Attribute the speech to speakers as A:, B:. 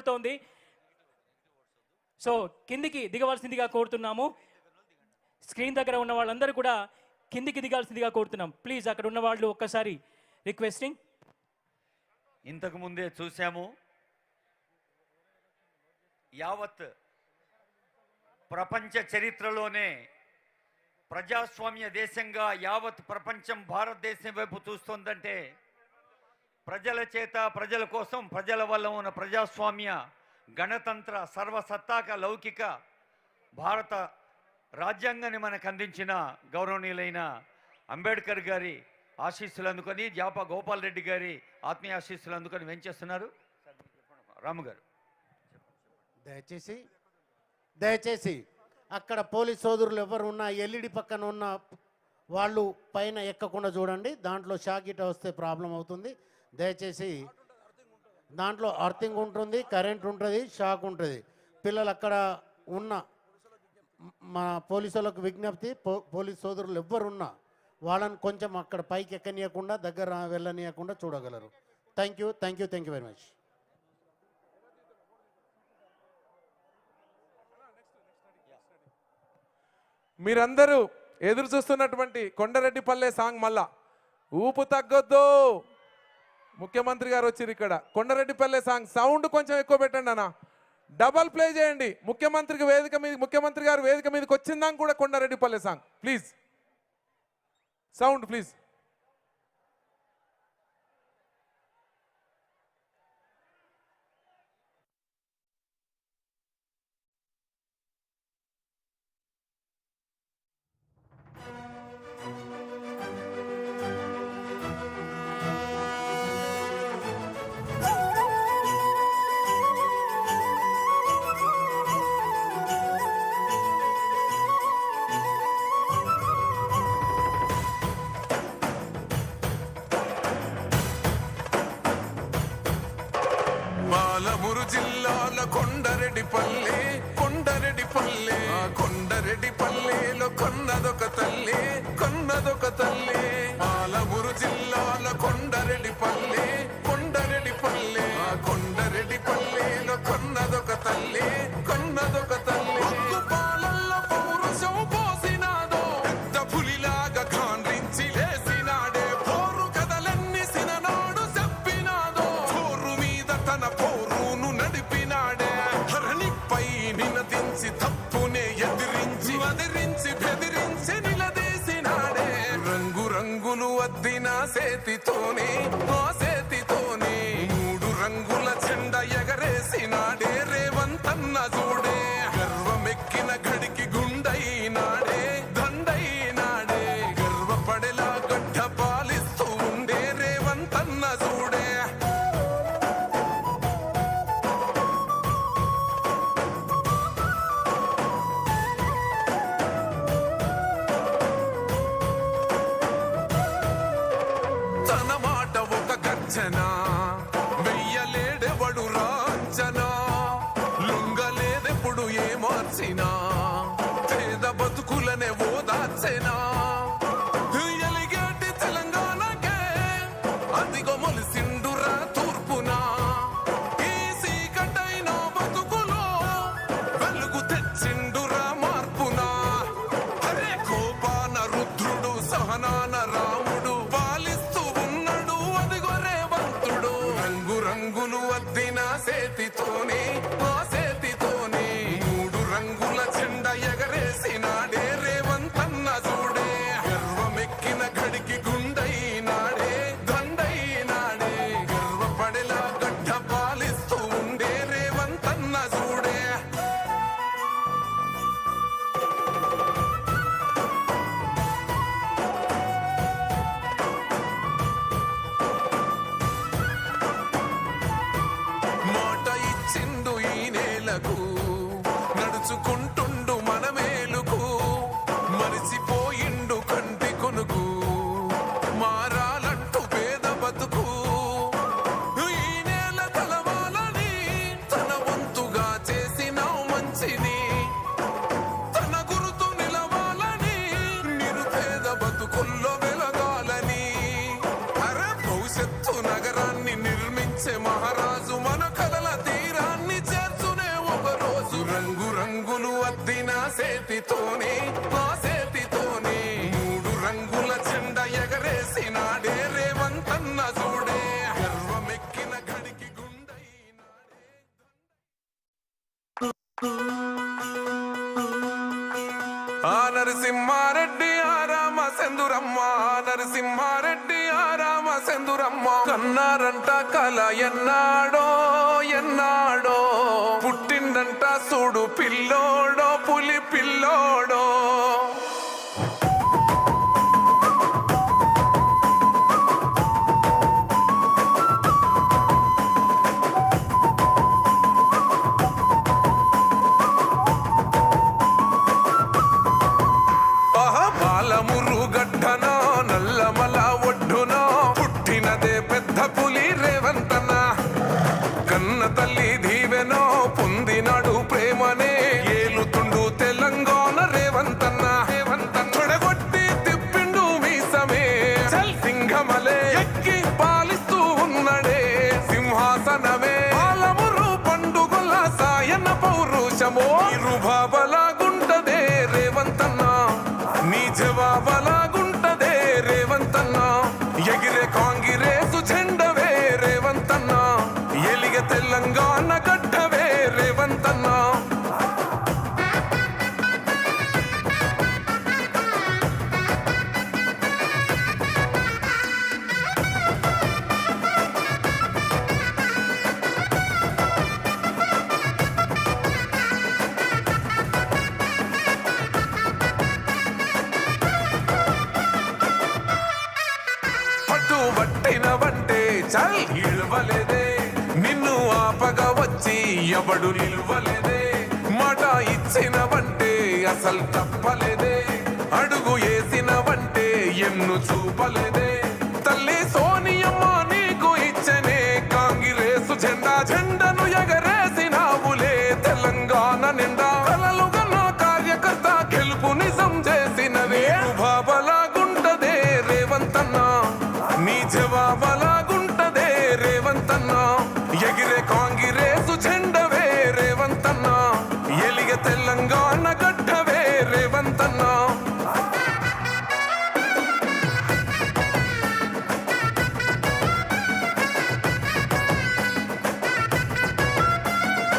A: జరుగుతోంది. సో కిందికి దిగవలసిందిగా కోరుతున్నాము. స్క్రీన్ దగ్గర ఉన్న వాళ్ళందరూ కూడా కిందికి దిగాల్సిందిగా కోరుతున్నాం. ప్లీజ్ అక్కడ ఉన్న వాళ్ళు ఒక్కసారి రిక్వెస్టింగ్.
B: ఇంతకు ముందే చూసాము, యావత్ ప్రపంచ చరిత్రలోనే ప్రజాస్వామ్య దేశంగా యావత్ ప్రపంచం భారతదేశం వైపు చూస్తోందంటే ప్రజల చేత, ప్రజల కోసం, ప్రజల వల్ల ఉన్న ప్రజాస్వామ్య, గణతంత్ర, సర్వసత్తాక లౌకిక భారత రాజ్యాంగాన్ని మనకు అందించిన గౌరవనీయులైన అంబేద్కర్ గారి ఆశీస్సులు అందుకొని, జాపా గోపాల్ రెడ్డి గారి ఆత్మీయ ఆశీస్సులు అందుకొని వెంచేస్తున్నారు. రాము గారు
C: దయచేసి అక్కడ పోలీస్ సోదరులు ఎవరు ఉన్నా ఎల్ఈడి పక్కన ఉన్న వాళ్ళు పైన ఎక్కకుండా చూడండి. దాంట్లో షాక్ గిట్ట వస్తే ప్రాబ్లం అవుతుంది. దయచేసి దాంట్లో అర్థింగ్ ఉంటుంది, కరెంట్ ఉంటుంది, షాక్ ఉంటుంది. పిల్లలు అక్కడ ఉన్న మన పోలీసులకు విజ్ఞప్తి, పోలీస్ సోదరులు ఎవ్వరున్నా వాళ్ళని కొంచెం అక్కడ పైకి ఎక్కనీయకుండా, దగ్గర వెళ్ళనీయకుండా చూడగలరు. Thank you very much.
D: మీరందరూ ఎదురు చూస్తున్నటువంటి కొండరెడ్డిపల్లె సాంగ్ మళ్ళా ఊపు తగ్గొద్దు. ముఖ్యమంత్రి గారు వచ్చారు ఇక్కడ. కొండరెడ్డిపల్లె సాంగ్ సౌండ్ కొంచెం ఎక్కువ పెట్టండి అన్న, డబల్ ప్లే చేయండి. ముఖ్యమంత్రి గారు వేదిక మీదకి వచ్చిందాక కూడా Kondareddipalle song please, sound please. Palamuru జిల్లాల కొండరెడ్డిపల్లెలో కొన్నదొక తల్లి. పాలమూరు జిల్లాల కొండరెడ్డిపల్లెలో కొన్నదొక తల్లి. పాలల్లో పౌరుషం పోసినాదో, పెద్ద పులిలాగా ఖాండ్రించి లేసినాడే. పోరు కథలన్నీ సిననాడు చెప్పినాదో, పోరు మీద తన పోరును నడిపినాడే. హరణిపై నినదించి తప్పునే ఎదిరించి బెదిరించి నిలదీసినాడే. రంగులు అద్దిన సేతితోనే, ఆ సేతితోనే 3 రంగుల జెండా ఎగరేసినాడే. రేవంతన్న చూడే గర్వమెక్కిన గడికి గుండైనాడే, దండైనాడే. గర్వపడేలా గడ్డ పాలిస్తూ ఉండే రేవంతన్న చూడే. తన మాట ఒక గర్జన, వెయ్యలేడెవడు రాంచనా. లొంగలేదెప్పుడు ఏ మార్చినా, పేద బతుకులనే ఓదార్చెనా. ఎలిగేటి తెలంగాణకే అదిగో మొలిసిండురా తూర్పున. ఈ సీకటైన బతుకులో వెలుగు తెచ్చిండురా మార్పున. హరే కోపాన రుద్రుడు, సహనాన రాముడు పాలిస్తూ ఉన్నాడు. అదిగో రేవంతుడు. ఆ నరసింహారెడ్డి ఆ రామచంద్రమ్మ, నరసింహారెడ్డి ఆ రామచంద్రమ్మ కన్నారంట కల ఎన్నాడో ఎన్నాడో పుట్టిందంట చూడు పిల్లోడో పులి పిల్లోడో. పాలమురు గడ్డనో నల్లమల ఒడ్డునో పుట్టినదే పెద్ద పులి రేవంతన్న. కన్న తల్లి దీవెనో పొందినాడు ప్రేమనే ఏలుతుండు తెలంగాణ రేవంతన్న. చెడగొట్టి తిప్పిండు మీసమే సింహమలే ఎక్కి పాలిస్తూ ఉన్నడే సింహాసనమే. పాలమురు పండుగల సాయన పౌరుషమో ఇరుబాబలాగుంటదే రేవంతన్న, నీ జవాబలాగుంటదే రేవంతన్న. ఎగిరే కాంగిరేసు జెండవే రేవంతన్న, ఎలిగ తెలంగాణ గడ్డవే రేవంతన్న. పట్టినవంటే చల్ ఇల్వలేదే, నిన్ను ఆపగా వచ్చి ఎవడు నిల్వలేదే. మాట ఇచ్చినవంటే అసలు తప్పలేదే, అడుగు వేసినవంటే ఎన్ను చూపలేదే. తల్లి సోనియమ్మ నీకు ఇచ్చనే కాంగ్రెసు జెండా, జెండను ఎగరే